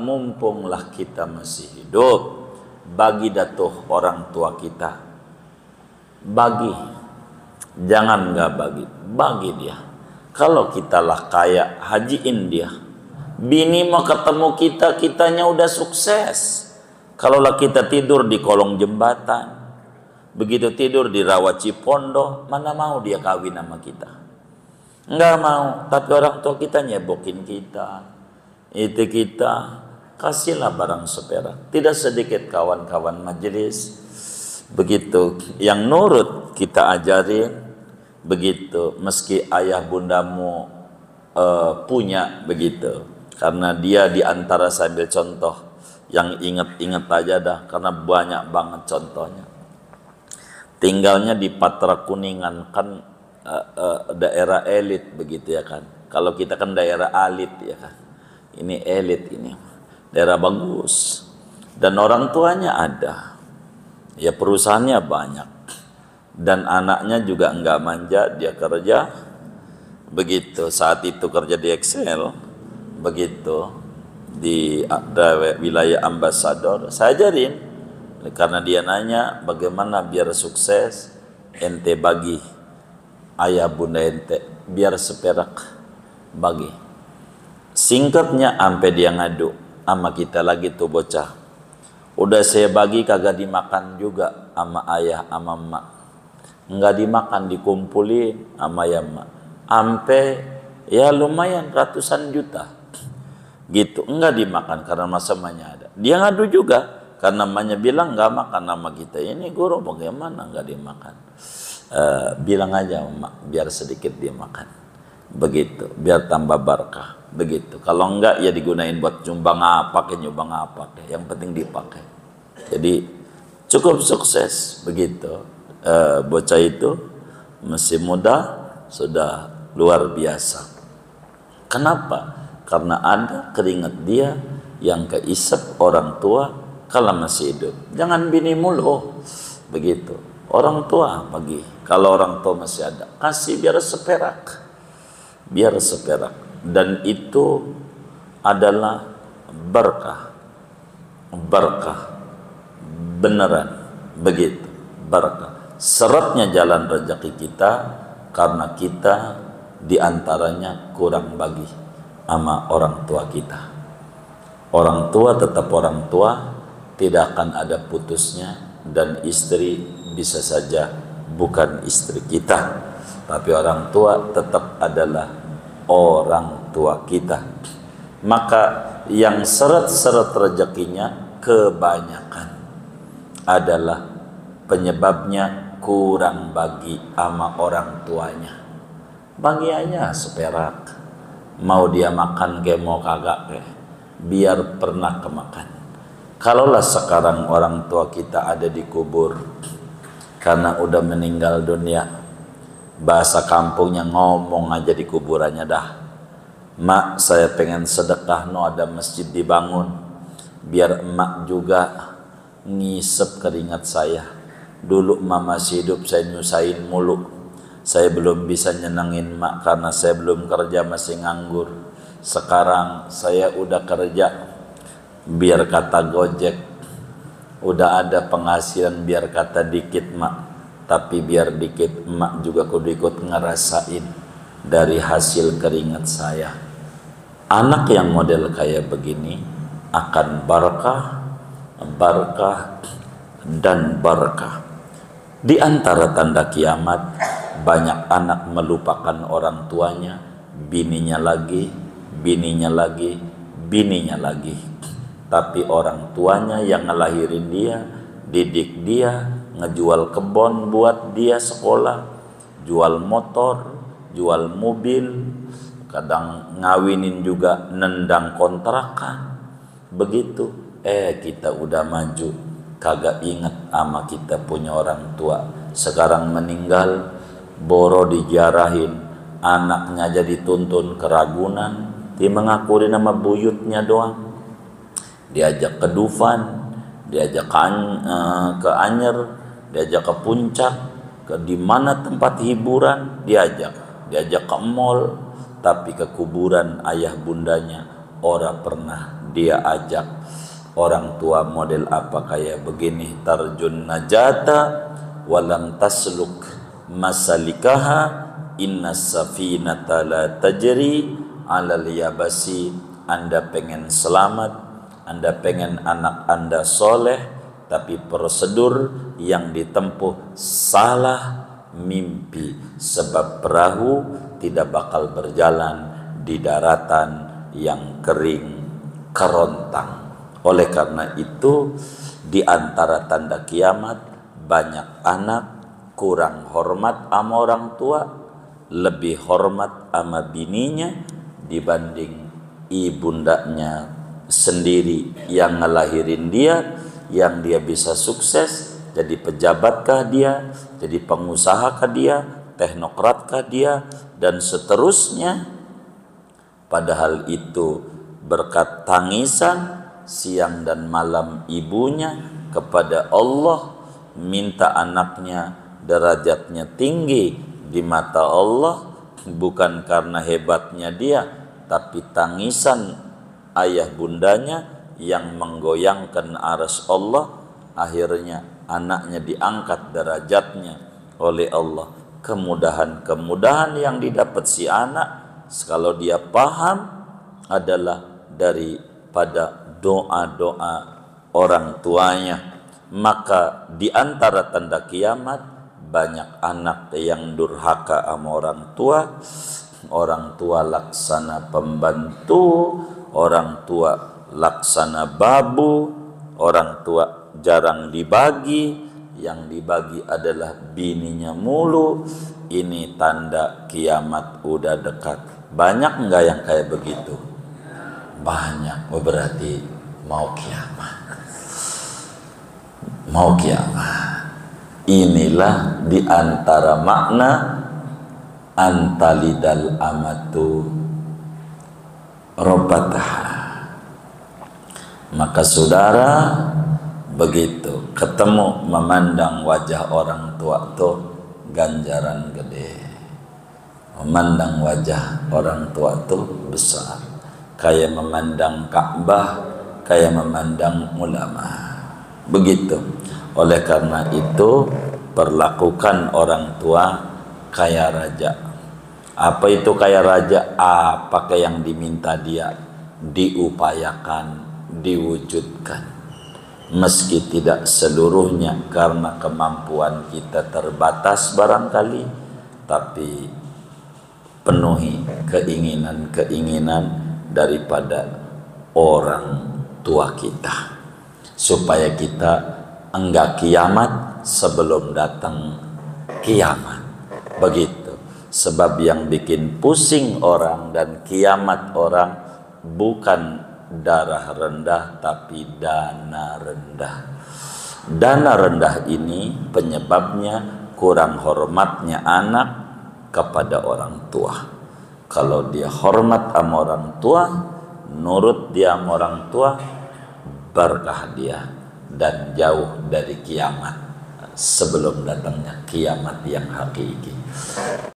mumpunglah kita masih hidup, bagi datuh orang tua kita, bagi, jangan nggak bagi dia. Kalau kita lah kaya, hajiin dia. Bini mau ketemu kita, kitanya udah sukses. Kalaulah kita tidur di kolong jembatan, begitu tidur di rawa Cipondo, mana mau dia kawin sama kita? Nggak mau. Tapi orang tua kita nyebokin kita, itu kita kasihlah barang seperak. Tidak sedikit kawan-kawan majelis begitu yang nurut kita ajarin begitu, meski ayah bundamu punya begitu, karena dia diantara sambil contoh yang inget-inget aja dah, karena banyak banget contohnya. Tinggalnya di Patra Kuningan kan daerah elit begitu ya kan. Kalau kita kan daerah alit ya kan. Ini elit, ini daerah bagus dan orang tuanya ada, ya perusahaannya banyak dan anaknya juga enggak manja, dia kerja begitu. Saat itu kerja di Excel begitu di wilayah ambasador. Saya ajarin karena dia nanya bagaimana biar sukses, ente bagi ayah bunda ente biar seperak, bagi. Singkatnya sampai dia ngadu sama kita lagi tuh bocah, udah saya bagi kagak dimakan juga sama ayah sama emak, nggak dimakan, dikumpulin sama ya emak, sampai ya lumayan ratusan juta gitu, enggak dimakan karena masamanya ada. Dia ngadu juga karena namanya bilang nggak makan sama kita. Ini guru bagaimana nggak dimakan? Bilang aja emak biar sedikit dia makan begitu, biar tambah berkah begitu. Kalau enggak ya digunain buat nyumbang apa yang penting dipakai. Jadi cukup sukses begitu. Bocah itu masih muda sudah luar biasa. Kenapa? Karena ada keringat dia yang keisap orang tua kalau masih hidup. Jangan bini mulu begitu. Orang tua bagi. Kalau orang tua masih ada, kasih biar seperak. Biar seperak. Dan itu adalah berkah. Berkah. Beneran. Begitu. Berkah. Seretnya jalan rezeki kita karena kita diantaranya kurang bagi sama orang tua kita. Orang tua tetap orang tua, tidak akan ada putusnya, dan istri bisa saja bukan istri kita, tapi orang tua tetap adalah orang tua kita. Maka yang seret-seret rezekinya kebanyakan adalah penyebabnya kurang bagi sama orang tuanya. Bagi aja seperak. Mau dia makan ke mau kagak ke, biar pernah kemakan. Kalaulah sekarang orang tua kita ada di kubur karena udah meninggal dunia, bahasa kampungnya ngomong aja di kuburannya dah, mak saya pengen sedekah, no ada masjid dibangun biar emak juga ngisep keringat saya. Dulu mama masih hidup saya nyusahin mulu, saya belum bisa nyenengin mak karena saya belum kerja, masih nganggur. Sekarang saya udah kerja, biar kata Gojek, udah ada penghasilan, biar kata dikit mak, tapi biar dikit mak juga kudu ikut ngerasain dari hasil keringat saya. Anak yang model kayak begini akan barkah, barkah, dan barkah. Di antara tanda kiamat, banyak anak melupakan orang tuanya, bininya lagi, bininya lagi, bininya lagi. Tapi orang tuanya yang ngelahirin dia, didik dia, ngejual kebun buat dia sekolah, jual motor, jual mobil, kadang ngawinin juga, nendang kontrakan. Begitu, kita udah maju, kagak inget sama kita punya orang tua. Sekarang meninggal, boro dijarahin, anaknya jadi tuntun ke Ragunan, dia mengakurin nama buyutnya doang. Diajak ke Dufan, diajak ke Anyer, diajak ke Puncak, ke di mana tempat hiburan diajak ke mall, tapi ke kuburan ayah bundanya ora pernah dia ajak orang tua model apa kayak begini, tarjun najata walam tasluk masalikaha innas safinata la tajri alal yabasi. Anda pengen selamat, Anda pengen anak Anda soleh, tapi prosedur yang ditempuh salah, mimpi, sebab perahu tidak bakal berjalan di daratan yang kering kerontang. Oleh karena itu, di antara tanda kiamat, banyak anak kurang hormat sama orang tua, lebih hormat sama bininya dibanding ibundanya sendiri yang ngelahirin dia, yang dia bisa sukses, jadi pejabatkah dia, jadi pengusahakah dia, teknokratkah dia, dan seterusnya. Padahal itu berkat tangisan siang dan malam ibunya kepada Allah, minta anaknya derajatnya tinggi di mata Allah, bukan karena hebatnya dia, tapi tangisan ayah bundanya yang menggoyangkan arsy Allah. Akhirnya anaknya diangkat derajatnya oleh Allah. Kemudahan-kemudahan yang didapat si anak, kalau dia paham, adalah daripada doa-doa orang tuanya. Maka di antara tanda kiamat, banyak anak yang durhaka sama orang tua laksana pembantu, orang tua laksana babu, orang tua jarang dibagi, yang dibagi adalah bininya mulu. Ini tanda kiamat udah dekat. Banyak enggak yang kayak begitu? Banyak. Berarti mau kiamat. Mau kiamat. Inilah di antara makna antalidal amatu robataha. Maka saudara, begitu ketemu memandang wajah orang tua tuh ganjaran gede. Memandang wajah orang tua tuh besar, kayak memandang Ka'bah, kayak memandang ulama. Begitu. Oleh karena itu, perlakukan orang tua kayak raja. Apa itu kayak raja? Apakah yang diminta dia diupayakan, diwujudkan, meski tidak seluruhnya karena kemampuan kita terbatas barangkali, tapi penuhi keinginan-keinginan daripada orang tua kita, supaya kita enggak kiamat sebelum datang kiamat. Begitu. Sebab yang bikin pusing orang dan kiamat orang bukan darah rendah, tapi dana rendah. Dana rendah ini penyebabnya kurang hormatnya anak kepada orang tua. Kalau dia hormat sama orang tua, nurut dia sama orang tua, berkah dia dan jauh dari kiamat sebelum datangnya kiamat yang hakiki.